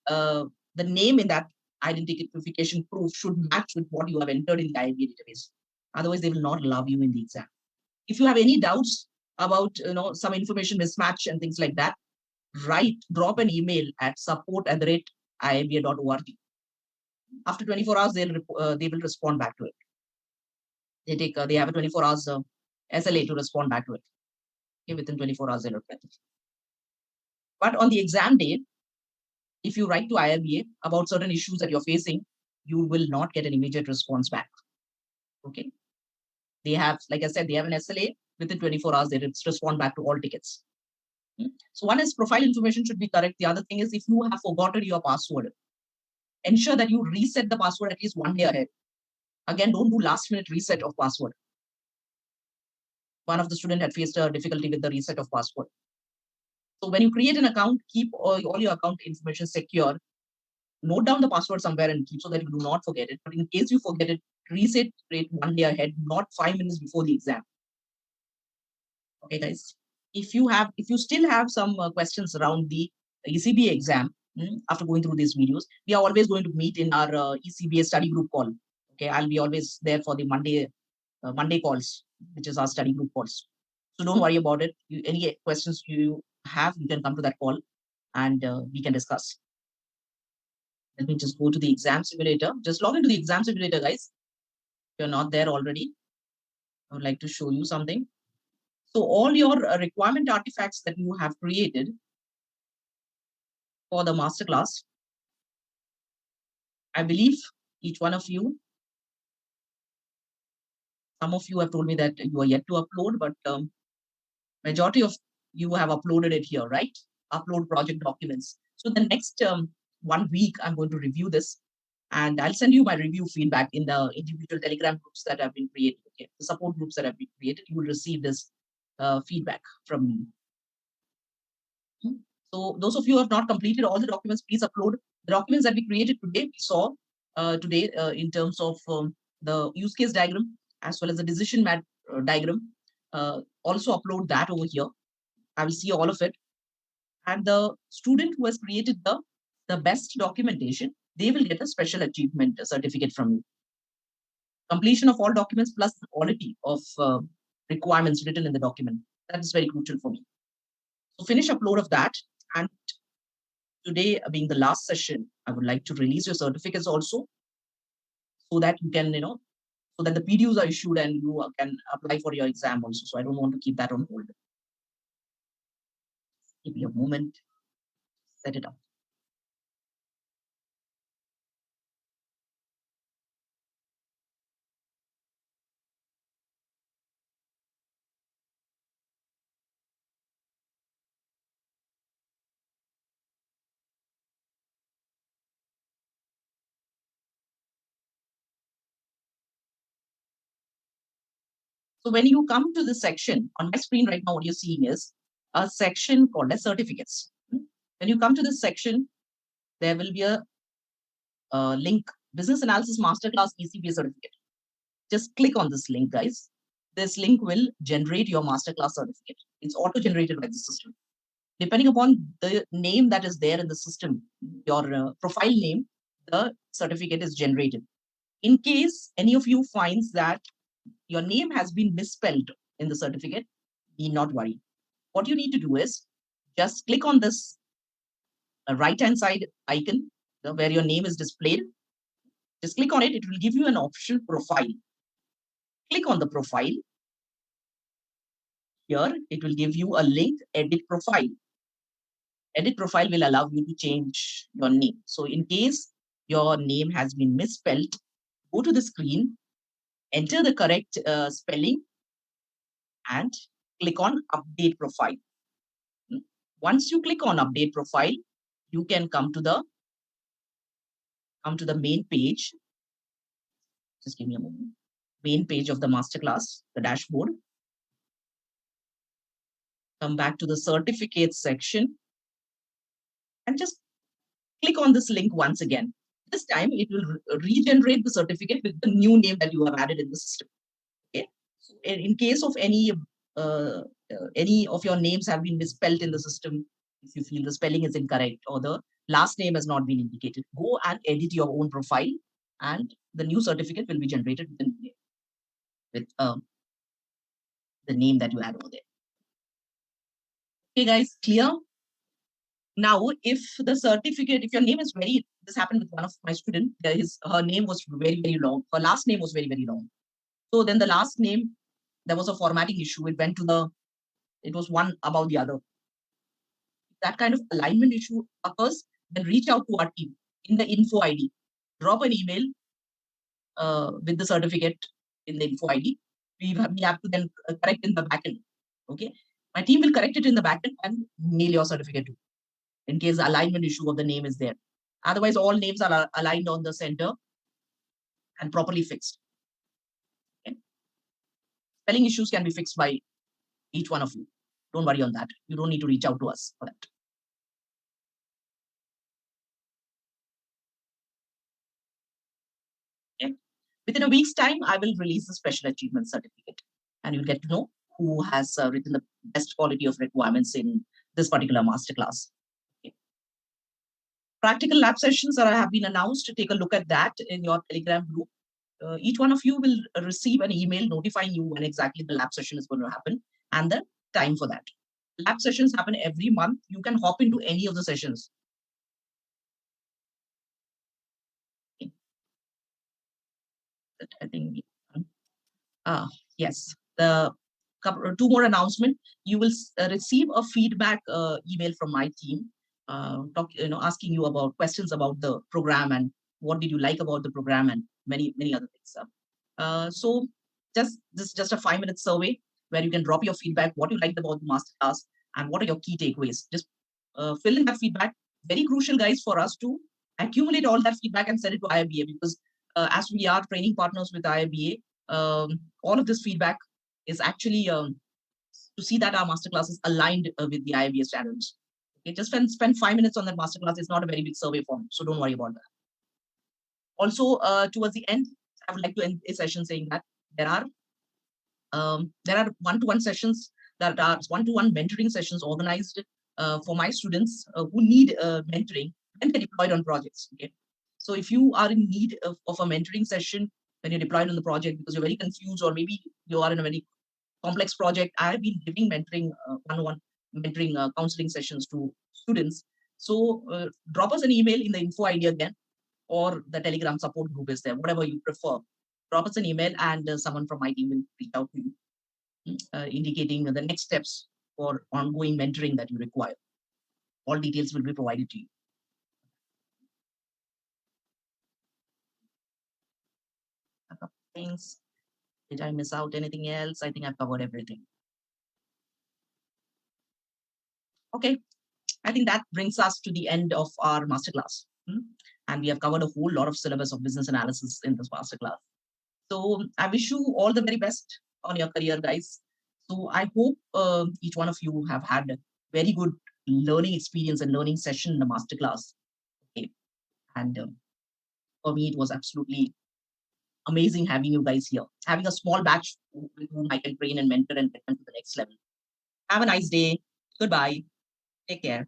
the name in that identification proof should match with what you have entered in the IIBA database. Otherwise, they will not allow you in the exam. If you have any doubts about some information mismatch and things like that, drop an email at support@iiba.org. After 24 hours, they will respond back to it. They have a 24 hours SLA to respond back to it. Okay, within 24 hours, they'll reply. But on the exam day, if you write to IIBA about certain issues that you're facing, you will not get an immediate response back. Okay. They have, like I said, they have an SLA. Within 24 hours, they respond back to all tickets. So one is profile information should be correct. The other thing is if you have forgotten your password, ensure that you reset the password at least 1 day ahead. Again, don't do last minute reset of password. One of the students had faced a difficulty with the reset of password. So when you create an account, keep all your account information secure. Note down the password somewhere and keep so that you do not forget it. But in case you forget it, reset it 1 day ahead, not 5 minutes before the exam. Okay, guys. If you still have some questions around the ECBA exam after going through these videos, we are always going to meet in our ECBA study group call. Okay, I'll be always there for the Monday calls, which is our study group calls. So don't worry about it. Any questions you have, you can come to that call and we can discuss. Let me just go to the exam simulator. Just log into the exam simulator, guys. If you're not there already, I would like to show you something. So all your requirement artifacts that you have created for the masterclass, I believe each one of you, some of you have told me that you are yet to upload, but majority of you have uploaded it here, right? Upload project documents. So the next 1 week, I'm going to review this and I'll send you my review feedback in the individual Telegram groups that have been created. Okay? The support groups that have been created, you will receive this feedback from me. So those of you who have not completed all the documents, please upload the documents that we created today. We saw today in terms of the use case diagram as well as the decision diagram. Also upload that over here. I will see all of it. And the student who has created the best documentation, they will get a special achievement certificate from you. Completion of all documents plus the quality of requirements written in the document. That is very crucial for me. So finish upload of that. And today being the last session, I would like to release your certificates also so that you can, so that the PDUs are issued and you can apply for your exam also. So I don't want to keep that on hold. Give me a moment, set it up. So when you come to this section on my screen right now, what you're seeing is a section called as certificates. When you come to this section, there will be a link, Business Analysis Masterclass ECPA certificate. Just click on this link, guys. This link will generate your masterclass certificate. It's auto-generated by the system. Depending upon the name that is there in the system, your profile name, the certificate is generated. In case any of you finds that your name has been misspelled in the certificate, need not worry. What you need to do is just click on this right-hand side icon where your name is displayed. Just click on it. It will give you an option profile. Click on the profile. Here, it will give you a link, edit profile. Edit profile will allow you to change your name. So in case your name has been misspelled, go to the screen, enter the correct spelling, and click on update profile. Once you click on update profile, you can come to the main page. Just give me a moment. Main page of the masterclass, the dashboard. Come back to the certificates section and just click on this link once again. This time it will regenerate the certificate with the new name that you have added in the system. Okay. So in case of any of your names have been misspelled in the system, if you feel the spelling is incorrect or the last name has not been indicated, go and edit your own profile, and the new certificate will be generated with the name that you add over there. Okay, guys, clear? Now, if the certificate, if your name is this happened with one of my students, her name was very, very long. Her last name was very, very long. So then the last name, there was a formatting issue. It was one above the other. If that kind of alignment issue occurs, then reach out to our team in the info ID. Drop an email with the certificate in the info ID. We have to then correct in the backend. Okay. My team will correct it in the backend and mail your certificate to, in case the alignment issue of the name is there. Otherwise, all names are aligned on the center and properly fixed. Okay. Spelling issues can be fixed by each one of you. Don't worry on that. You don't need to reach out to us for that. Okay. Within a week's time, I will release the special achievement certificate, and you'll get to know who has written the best quality of requirements in this particular masterclass. Okay. Practical lab sessions have been announced. Take a look at that in your Telegram group. Each one of you will receive an email notifying you when exactly the lab session is going to happen and the time for that. Lab sessions happen every month. You can hop into any of the sessions. Okay. I think, yes, two more announcements. You will receive a feedback email from my team, asking you about questions about the program and what did you like about the program and many other things. So just a 5-minute survey where you can drop your feedback, what you liked about the masterclass and what are your key takeaways. Just fill in that feedback. Very crucial, guys, for us to accumulate all that feedback and send it to IIBA, because as we are training partners with IIBA, all of this feedback is actually to see that our masterclass is aligned with the IIBA standards. Okay, just spend 5 minutes on that masterclass. It's not a very big survey form, so don't worry about that. Also, towards the end, I would like to end this session saying that there are one-to-one sessions, that are one-to-one mentoring sessions organized for my students who need mentoring and get deployed on projects. Okay, so if you are in need of a mentoring session when you're deployed on the project because you're very confused, or maybe you are in a very complex project, I have been giving mentoring, one-on-one mentoring counseling sessions to students. So drop us an email in the info ID again, or the Telegram support group is there, whatever you prefer. Drop us an email and someone from my team will reach out to you, indicating the next steps for ongoing mentoring that you require. All details will be provided to you. A couple things. Did I miss out anything else? I think I've covered everything. Okay, I think that brings us to the end of our masterclass. And we have covered a whole lot of syllabus of business analysis in this masterclass. So I wish you all the very best on your career, guys. So I hope each one of you have had a very good learning experience and learning session in the masterclass. Okay. And for me, it was absolutely amazing having you guys here, having a small batch with whom I can train and mentor and get them to the next level. Have a nice day. Goodbye. Take care.